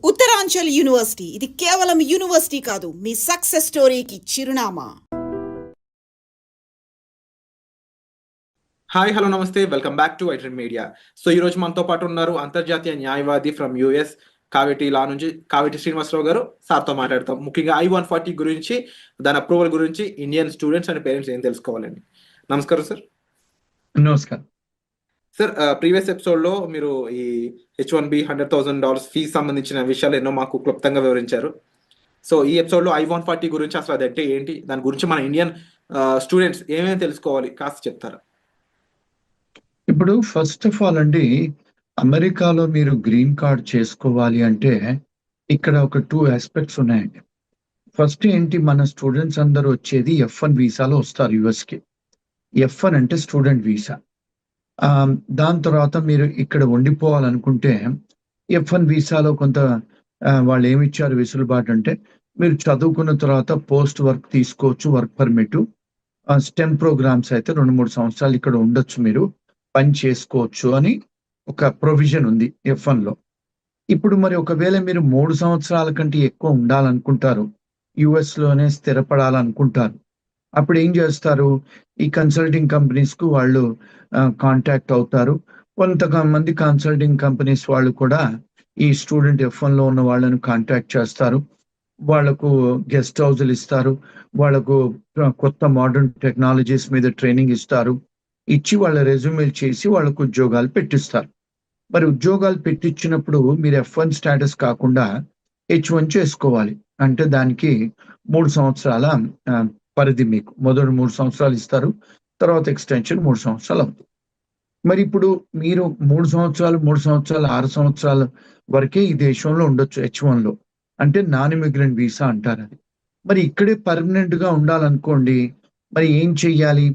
Uttaranchal university ఇది కేవలం university కాదు, మీ సక్సెస్ స్టోరీకి చిరునామా. హాయ్ హలో నమస్తే, welcome back to iTrend media. So ఈ రోజు మనతో పాటు ఉన్నారు అంతర్జాతీయ న్యాయవాది ఫ్రమ్ యుఎస్ కావేటి లా నుంచి కావేటి శ్రీనివాసరావు గారు. సార్తో మాట్లాడతాం ముఖ్యంగా I-140 గురించి, దాని అప్రూవల్ గురించి ఇండియన్ స్టూడెంట్స్ అండ్ పేరెంట్స్ ఏం తెలుసుకోవాలండి. నమస్కారం సార్. నమస్కారం సార్, ప్రీవియస్ ఎపిసోడ్లో మీరు ఈ H-1B $100,000 ఫీజు సంబంధించిన విషయాలు ఎన్నో మాకు క్లుప్తంగా వివరించారు. సో ఈ ఎపిసోడ్లో I-140 గురించి అసలు అదంటే ఏంటి, దాని గురించి మన ఇండియన్ స్టూడెంట్స్ ఏమేమి తెలుసుకోవాలి కాస్త చెప్తారా? ఇప్పుడు ఫస్ట్ ఆఫ్ ఆల్ అండి, అమెరికాలో మీరు గ్రీన్ కార్డ్ చేసుకోవాలి అంటే ఇక్కడ ఒక 2 ఆస్పెక్ట్స్ ఉన్నాయండి. ఫస్ట్ ఏంటి, మన స్టూడెంట్స్ అందరూ వచ్చేది F1 వీసాలో వస్తారు యుఎస్కి. F1 అంటే స్టూడెంట్ వీసా. దాని తర్వాత మీరు ఇక్కడ ఉండిపోవాలనుకుంటే F1 వీసాలో కొంత వాళ్ళు ఏమిచ్చారు వెసులుబాటు అంటే, మీరు చదువుకున్న తర్వాత పోస్ట్ వర్క్ తీసుకోవచ్చు, వర్క్ పర్మిట్. స్టెమ్ ప్రోగ్రామ్స్ అయితే 2-3 సంవత్సరాలు ఇక్కడ ఉండొచ్చు, మీరు పని చేసుకోవచ్చు అని ఒక ప్రొవిజన్ ఉంది F1 లో. ఇప్పుడు మరి ఒకవేళ మీరు 3 సంవత్సరాల కంటే ఎక్కువ ఉండాలనుకుంటారు, యుఎస్ లోనే స్థిరపడాలనుకుంటారు, అప్పుడు ఏం చేస్తారు, ఈ కన్సల్టింగ్ కంపెనీస్ కు వాళ్ళు కాంటాక్ట్ అవుతారు. కొంతమంది కన్సల్టింగ్ కంపెనీస్ వాళ్ళు కూడా ఈ స్టూడెంట్ F1 లో ఉన్న వాళ్ళను కాంటాక్ట్ చేస్తారు. వాళ్లకు గెస్ట్ హౌస్లు ఇస్తారు, వాళ్లకు కొత్త మోడర్న్ టెక్నాలజీస్ మీద ట్రైనింగ్ ఇస్తారు, ఇచ్చి వాళ్ళ రెజ్యూమేలు చేసి వాళ్ళకు ఉద్యోగాలు పెట్టిస్తారు. మరి ఉద్యోగాలు పెట్టించినప్పుడు మీరు F1 స్టేటస్ కాకుండా H1 చేసుకోవాలి. అంటే దానికి 3 సంవత్సరాల పరిధి, మీకు మొదటి 3 సంవత్సరాలు ఇస్తారు, తర్వాత ఎక్స్టెన్షన్ 3 సంవత్సరాలు అవుతుంది. మరి ఇప్పుడు మీరు 3 సంవత్సరాలు 6 సంవత్సరాల వరకే ఈ దేశంలో ఉండొచ్చు H1 లో, అంటే నాన్ ఇమిగ్రెంట్ వీసా అంటారు అది. మరి ఇక్కడే పర్మనెంట్ గా ఉండాలనుకోండి, మరి ఏం చెయ్యాలి?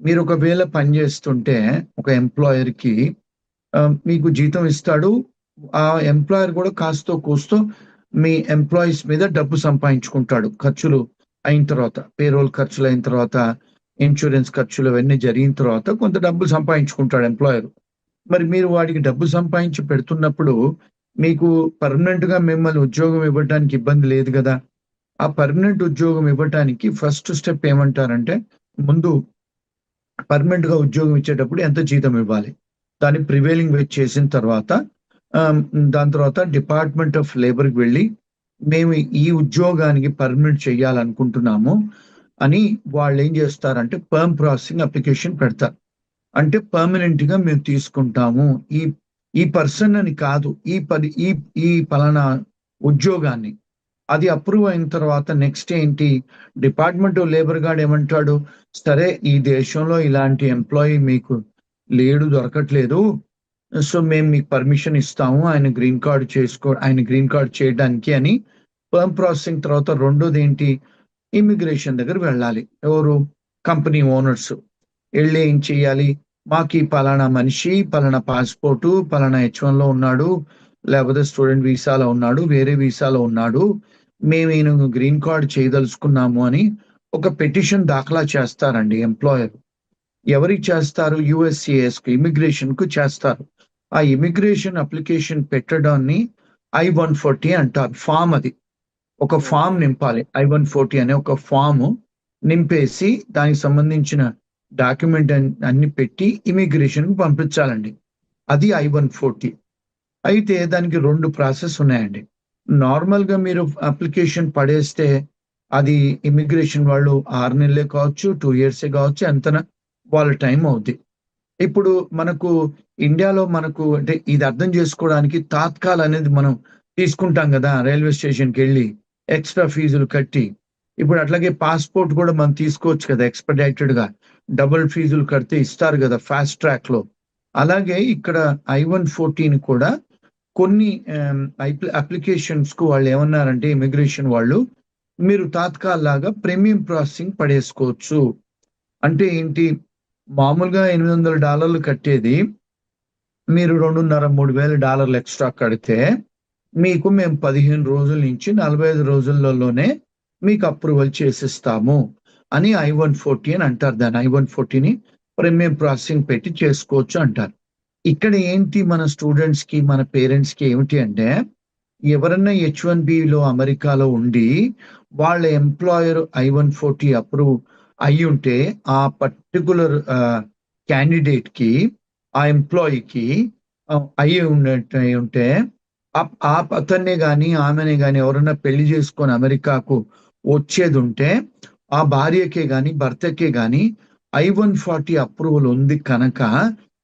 మీరు ఒకవేళ పనిచేస్తుంటే ఒక ఎంప్లాయర్ కి మీకు జీతం ఇస్తాడు, ఆ ఎంప్లాయర్ కూడా కాస్తో కూస్తో మీ ఎంప్లాయీస్ మీద డబ్బు సంపాదించుకుంటాడు. ఖర్చులు అయిన తర్వాత, పేరోల్ ఖర్చులు అయిన తర్వాత, ఇన్సూరెన్స్ ఖర్చులు అవన్నీ జరిగిన తర్వాత కొంత డబ్బు సంపాదించుకుంటాడు ఎంప్లాయర్. మరి మీరు వాడికి డబ్బు సంపాదించి పెడుతున్నప్పుడు మీకు పర్మనెంట్ గా మిమ్మల్ని ఉద్యోగం ఇవ్వడానికి ఇబ్బంది లేదు కదా. ఆ పర్మనెంట్ ఉద్యోగం ఇవ్వడానికి ఫస్ట్ స్టెప్ ఏమంటారంటే, ముందు పర్మనెంట్ గా ఉద్యోగం ఇచ్చేటప్పుడు ఎంత జీతం ఇవ్వాలి, దాన్ని ప్రివేలింగ్ వేజ్ చేసిన తర్వాత దాని తర్వాత డిపార్ట్మెంట్ ఆఫ్ లేబర్కి వెళ్ళి మేము ఈ ఉద్యోగానికి పర్మనెంట్ చేయాలనుకుంటున్నాము అని వాళ్ళు ఏం చేస్తారంటే పర్మ్ ప్రాసెసింగ్ అప్లికేషన్ పెడతారు. అంటే పర్మనెంట్ గా మేము తీసుకుంటాము ఈ పర్సన్ అని కాదు, ఈ పలానా ఉద్యోగాన్ని. అది అప్రూవ్ అయిన తర్వాత నెక్స్ట్ ఏంటి, డిపార్ట్మెంట్ ఆఫ్ లేబర్ గార్డ్ ఏమంటాడు, సరే ఈ దేశంలో ఇలాంటి ఎంప్లాయీ మీకు లేడు, దొరకట్లేదు, సో మేము మీకు పర్మిషన్ ఇస్తాము ఆయన గ్రీన్ కార్డ్ చేయడానికి అని పర్మ్ ప్రాసెసింగ్. తర్వాత రెండోది ఏంటి, ఇమిగ్రేషన్ దగ్గర వెళ్ళాలి. ఎవరు, కంపెనీ ఓనర్స్ వెళ్ళి ఏం చెయ్యాలి, మాకు ఈ పలానా మనిషి పలానా పాస్పోర్టు పలానా H1 లో ఉన్నాడు, లేకపోతే స్టూడెంట్ వీసాలో ఉన్నాడు, వేరే వీసాలో ఉన్నాడు, మేము ఈయన గ్రీన్ కార్డ్ చేయదలుచుకున్నాము అని ఒక పిటిషన్ దాఖలా చేస్తారండి ఎంప్లాయర్. ఎవరికి చేస్తారు, USCIS కు, ఇమిగ్రేషన్ కు చేస్తారు. ఆ ఇమిగ్రేషన్ అప్లికేషన్ పెట్టడాన్ని I-140 అంటారు. ఫామ్, అది ఒక ఫామ్ నింపాలి. I-140 అనే ఒక ఫామ్ నింపేసి దానికి సంబంధించిన డాక్యుమెంట్ అన్ని పెట్టి ఇమిగ్రేషన్ కు పంపించాలండి. అది I-140. అయితే దానికి 2 ప్రాసెస్ ఉన్నాయండి. నార్మల్ గా మీరు అప్లికేషన్ పడేస్తే అది ఇమిగ్రేషన్ వాళ్ళు 6 నెలలే కావచ్చు, 2 years కావచ్చు, ఎంత వాళ్ళ టైం అవుద్ది. ఇప్పుడు మనకు ఇండియాలో మనకు అంటే ఇది అర్థం చేసుకోవడానికి తాత్కాల్ అనేది మనం తీసుకుంటాం కదా, రైల్వే స్టేషన్కి వెళ్ళి ఎక్స్ట్రా ఫీజులు కట్టి. ఇప్పుడు అట్లాగే పాస్పోర్ట్ కూడా మనం తీసుకోవచ్చు కదా, ఎక్స్పెడిటెడ్ గా డబుల్ ఫీజులు కడితే ఇస్తారు కదా ఫాస్ట్ ట్రాక్ లో. అలాగే ఇక్కడ I-140 కూడా కొన్ని అప్లికేషన్స్ కు వాళ్ళు ఏమన్నారంటే, ఇమిగ్రేషన్ వాళ్ళు, మీరు తాత్కాల్ లాగా ప్రీమియం ప్రాసెసింగ్ పడేసుకోవచ్చు. అంటే ఏంటి, మామూలుగా $800 కట్టేది మీరు $2,500-3,000 ఎక్స్ట్రా కడితే మీకు మేము 15 రోజుల నుంచి 45 రోజులలోనే మీకు అప్రూవల్ చేసిస్తాము అని I-140 అని అంటారు. దాన్ని I-140ని ప్రీమియం ప్రాసెసింగ్ పెట్టి చేసుకోవచ్చు అంటారు. ఇక్కడ ఏంటి, మన స్టూడెంట్స్ కి మన పేరెంట్స్ కి ఏమిటి అంటే, ఎవరన్నా H1Bలో అమెరికాలో ఉండి వాళ్ళ ఎంప్లాయర్ I-140 అప్రూవ్ అయ్యి ఉంటే ఆ పర్టికులర్ క్యాండిడేట్కి ఆ ఎంప్లాయీకి అయ్యి ఉంటే ఆ అతన్నే కానీ ఆమెనే కానీ ఎవరన్నా పెళ్లి చేసుకొని అమెరికాకు వచ్చేది ఉంటే ఆ భార్యకే కానీ భర్తకే కానీ I-140 అప్రూవల్ ఉంది కనుక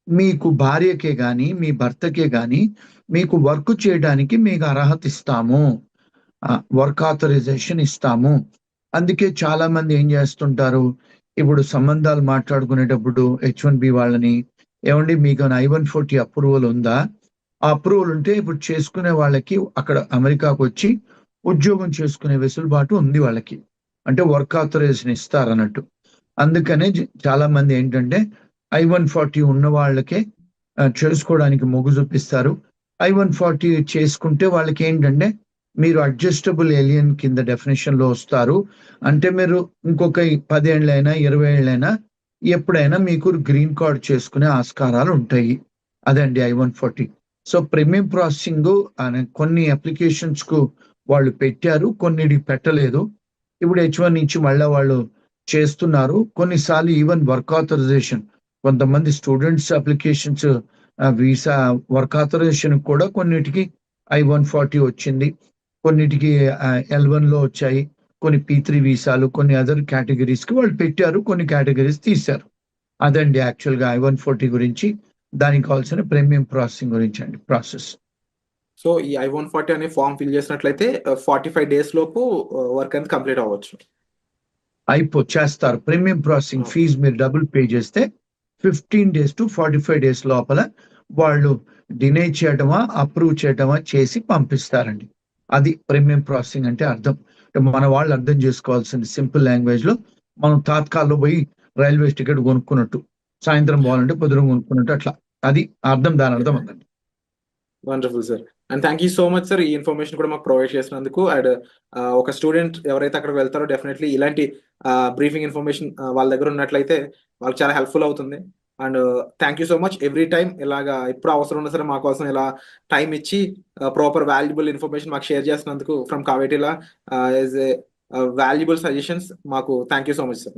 మీకు భార్యకే కానీ మీ భర్తకే కానీ మీకు వర్క్ చేయడానికి మీకు అర్హత ఇస్తాము, వర్క్ ఆథరైజేషన్ ఇస్తాము. అందుకే చాలా మంది ఏం చేస్తుంటారు, ఇప్పుడు సంబంధాలు మాట్లాడుకునేటప్పుడు H1B వాళ్ళని, ఏమండి మీకు I-140 అప్రూవల్ ఉందా? ఆ అప్రూవల్ ఉంటే ఇప్పుడు చేసుకునే వాళ్ళకి అక్కడ అమెరికాకు వచ్చి ఉద్యోగం చేసుకునే వెసులుబాటు ఉంది వాళ్ళకి, అంటే వర్క్ ఆథరైజేషన్ ఇస్తారు అన్నట్టు. అందుకనే చాలా మంది ఏంటంటే I-140 ఉన్న వాళ్ళకే చేసుకోవడానికి మొగ్గు చూపిస్తారు. I-140 చేసుకుంటే వాళ్ళకి ఏంటంటే మీరు అడ్జస్టబుల్ ఏలియన్ కింద డెఫినేషన్ లో వస్తారు. అంటే మీరు ఇంకొక 10 ఏళ్ళైనా 20 ఏళ్ళైనా ఎప్పుడైనా మీకు గ్రీన్ కార్డ్ చేసుకునే ఆస్కారాలు ఉంటాయి. అదండి I-140. సో ప్రీమియం ప్రాసెసింగ్ అనే కొన్ని అప్లికేషన్స్ కు వాళ్ళు పెట్టారు, కొన్నిటికి పెట్టలేదు. ఇప్పుడు H1 నుంచి మళ్ళీ వాళ్ళు చేస్తున్నారు. కొన్నిసార్లు ఈవెన్ వర్క్ ఆథరైజేషన్, కొంతమంది students applications visa work authorisation కూడా కొన్నిటికి I-140 వచ్చింది, కొన్నిటికి L1 లో వచ్చాయి, కొన్ని P3 వీసాలు, కొన్ని అదర్ కేటగిరీస్ కి వాళ్ళు పెట్టారు, కొన్ని కేటగిరీస్ తీశారు. అదండి యాక్చువల్ గా I-140 గురించి, దానికి కావాల్సిన ప్రీమియం ప్రాసెసింగ్ గురించి అండి ప్రాసెస్. సో ఈ I-140 అనే ఫామ్ ఫిల్ చేసినట్లయితే 45 డేస్ లోపు వర్క్ అనేది కంప్లీట్ అవ్వచ్చు. చేస్తారు. ప్రీమియం ప్రాసెసింగ్ ఫీజు మీరు డబుల్ పే చేస్తే 15 days to 45 days లోపల వాళ్ళు డినై చేయటమా అప్రూవ్ చేయటమా చేసి పంపిస్తారండి. అది ప్రీమియం ప్రాసెసింగ్ అంటే అర్థం. మన వాళ్ళు అర్థం చేసుకోవాల్సింది సింపుల్ లాంగ్వేజ్ లో, మనం తాత్కాల్లో పోయి రైల్వే టికెట్ కొనుక్కున్నట్టు, సాయంత్రం పోవాలంటే పొద్దున కొనుక్కున్నట్టు, అట్లా అది అర్థం, దాని అర్థం అందండి. Wonderful sir, and thank you so much sir ఈ ఇన్ఫర్మేషన్ కూడా మాకు ప్రొవైడ్ చేసినందుకు. అండ్ ఒక స్టూడెంట్ ఎవరైతే అక్కడికి వెళ్తారో డెఫినెట్లీ ఇలాంటి బ్రీఫింగ్ ఇన్ఫర్మేషన్ వాళ్ళ దగ్గర ఉన్నట్లయితే వాళ్ళకి చాలా హెల్ప్ఫుల్ అవుతుంది. And thank you so much every time ఇలాగా ఎప్పుడు అవసరం ఉన్నా సరే మా కోసం ఇలా టైం ఇచ్చి ప్రాపర్ వాల్యుబుల్ ఇన్ఫర్మేషన్ మాకు షేర్ చేసినందుకు ఫ్రమ్ కావేటిలా యాజ్ ఏ వాల్యుబుల్ సజెషన్స్ మాకు thank you so much sir.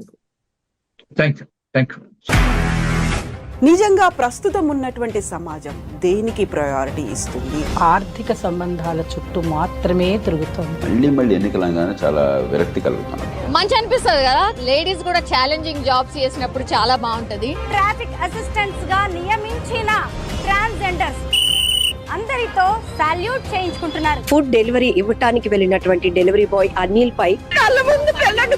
Thank you. నిజంగా ప్రస్తుతం ఉన్నటువంటి సమాజం దేనికి ప్రయారిటీ ఇస్తుంది? ఆర్థిక సంబంధాల చుట్టూ మాత్రమే తిరుగుతుంది. మళ్ళీ ఎన్నికలంగానే చాలా విరక్తి కలుగుతాను. మంచి అనిపిస్తుంది కదా, లేడీస్ కూడా ఛాలెంజింగ్ జాబ్స్ చేసినప్పుడు చాలా బాగుంటది. ట్రాఫిక్ అసిస్టెంట్స్ గా నియమించిన ట్రాన్స్జెండర్స్ అందరితో సాల్యూట్ చేయించుకుంటున్నారు. ఫుడ్ డెలివరీ ఇవ్వటానికి వెళ్ళినటువంటి డెలివరీ బాయ్ అనిల్ పై కళ్ళ ముందు పిల్లలు